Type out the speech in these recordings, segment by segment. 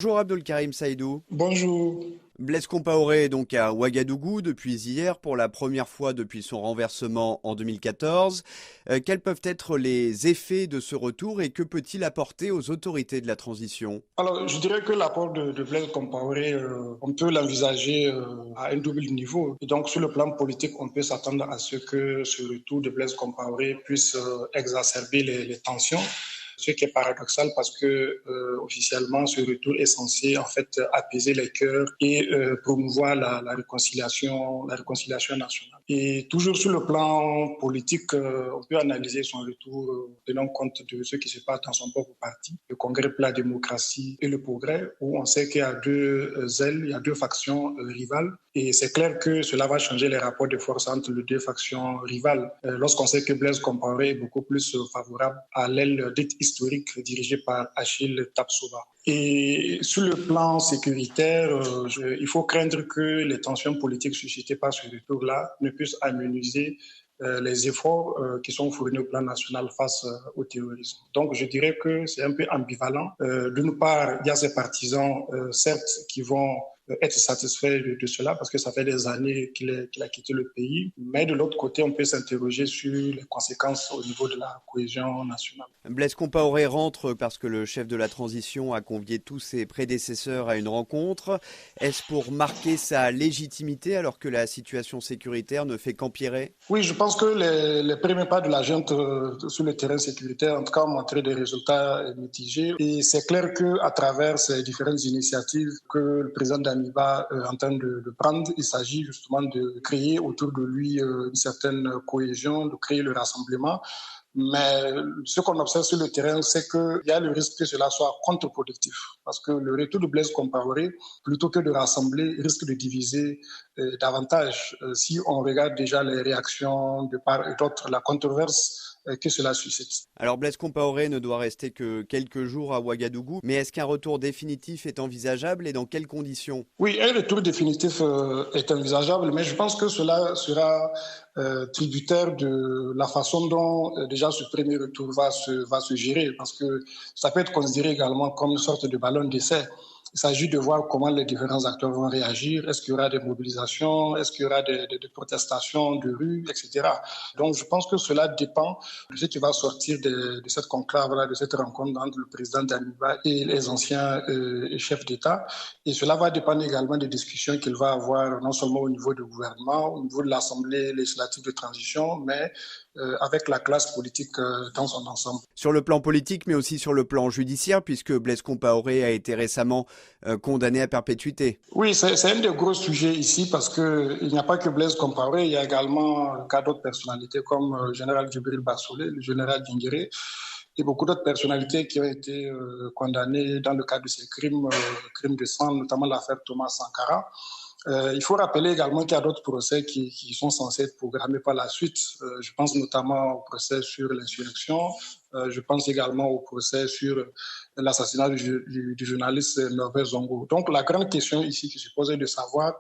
Bonjour Abdelkarim Saïdou. Bonjour. Blaise Compaoré est donc à Ouagadougou depuis hier pour la première fois depuis son renversement en 2014. Quels peuvent être les effets de ce retour et que peut-il apporter aux autorités de la transition? Alors, je dirais que l'apport de Blaise Compaoré, on peut l'envisager à un double niveau. Et donc, sur le plan politique, on peut s'attendre à ce que ce retour de Blaise Compaoré puisse exacerber les tensions. Ce qui est paradoxal parce que officiellement ce retour est censé en fait apaiser les cœurs et promouvoir la réconciliation nationale. Et toujours sur le plan politique, on peut analyser son retour tenant compte de ce qui se passe dans son propre parti, le Congrès pour la démocratie et le progrès, où on sait qu'il y a deux ailes, il y a deux factions rivales. Et c'est clair que cela va changer les rapports de force entre les deux factions rivales. Lorsqu'on sait que Blaise Compaoré est beaucoup plus favorable à l'aile dite historique dirigée par Achille Tapsoba. Et sur le plan sécuritaire, il faut craindre que les tensions politiques suscitées par ce retour-là ne puissent amenuiser les efforts qui sont fournis au plan national face au terrorisme. Donc je dirais que c'est un peu ambivalent. D'une part, il y a ces partisans, certes, qui vont être satisfaits de cela parce que ça fait des années qu'il a quitté le pays. Mais de l'autre côté, on peut s'interroger sur les conséquences au niveau de la cohésion nationale. Blaise Compaoré rentre parce que le chef de la transition a convié tous ses prédécesseurs à une rencontre. Est-ce pour marquer sa légitimité alors que la situation sécuritaire ne fait qu'empirer? Oui, je pense que les premiers pas de la junte sur le terrain sécuritaire, en tout cas, ont montré des résultats mitigés. Et c'est clair qu'à travers ces différentes initiatives que le président d'Amiba est en train de prendre, il s'agit justement de créer autour de lui une certaine cohésion, de créer le rassemblement. Mais ce qu'on observe sur le terrain, c'est qu'il y a le risque que cela soit contre-productif. Parce que le retour de Blaise Compaoré, plutôt que de rassembler, risque de diviser davantage. Si on regarde déjà les réactions de part et d'autre, la controverse que cela suscite. Alors Blaise Compaoré ne doit rester que quelques jours à Ouagadougou, mais est-ce qu'un retour définitif est envisageable et dans quelles conditions? Oui, un retour définitif est envisageable, mais je pense que cela sera tributaire de la façon dont déjà ce premier retour va se gérer, parce que ça peut être considéré également comme une sorte de ballon d'essai. Il s'agit de voir comment les différents acteurs vont réagir. Est-ce qu'il y aura des mobilisations? Est-ce qu'il y aura des protestations de rue, etc. Donc, je pense que cela dépend de ce qui va sortir de cette conclave-là, de cette rencontre entre le président d'Aniba et les anciens chefs d'État. Et cela va dépendre également des discussions qu'il va avoir, non seulement au niveau du gouvernement, au niveau de l'Assemblée législative de transition, mais avec la classe politique dans son ensemble. Sur le plan politique, mais aussi sur le plan judiciaire, puisque Blaise Compaoré a été récemment condamné à perpétuité. Oui, c'est un des gros sujets ici parce qu'il n'y a pas que Blaise Compaoré, il y a également le cas d'autres personnalités comme le général Djibril Bassolé, le général Dingéré et beaucoup d'autres personnalités qui ont été condamnées dans le cadre de ces crimes de sang, notamment l'affaire Thomas Sankara. Il faut rappeler également qu'il y a d'autres procès qui sont censés être programmés par la suite. Je pense notamment au procès sur l'insurrection. Je pense également au procès sur l'assassinat du journaliste Norbert Zongo. Donc la grande question ici qui se pose est de savoir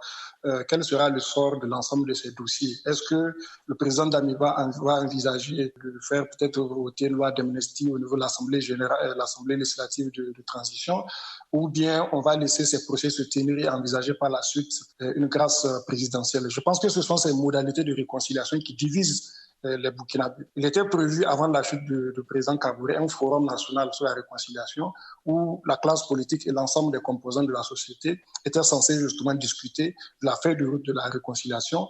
quel sera le sort de l'ensemble de ces dossiers. Est-ce que le président d'Amiba va envisager de faire peut-être voter une loi d'amnistie au niveau de l'Assemblée générale, l'Assemblée législative de transition, ou bien on va laisser ces procès se tenir et envisager par la suite une grâce présidentielle. Je pense que ce sont ces modalités de réconciliation qui divisent les Burkinabés. Il était prévu avant la chute du président Kabouré un forum national sur la réconciliation où la classe politique et l'ensemble des composants de la société étaient censés justement discuter de la feuille de route de la réconciliation.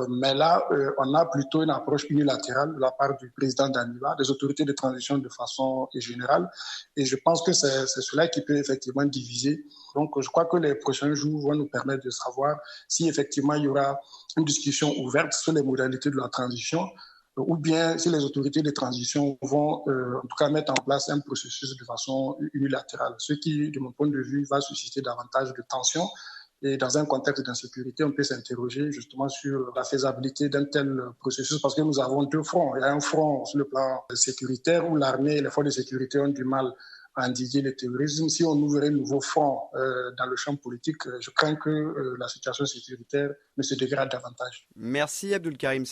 Mais là, on a plutôt une approche unilatérale de la part du président d'Aniba, des autorités de transition de façon générale. Et je pense que c'est cela qui peut effectivement diviser. Donc, je crois que les prochains jours vont nous permettre de savoir si effectivement il y aura une discussion ouverte sur les modalités de la transition ou bien si les autorités de transition vont en tout cas mettre en place un processus de façon unilatérale, ce qui, de mon point de vue, va susciter davantage de tensions. Et dans un contexte d'insécurité, on peut s'interroger justement sur la faisabilité d'un tel processus parce que nous avons deux fronts. Il y a un front sur le plan sécuritaire où l'armée et les forces de sécurité ont du mal à endiguer le terrorisme. Si on ouvrait un nouveau front dans le champ politique, je crains que la situation sécuritaire ne se dégrade davantage. Merci Abdelkarim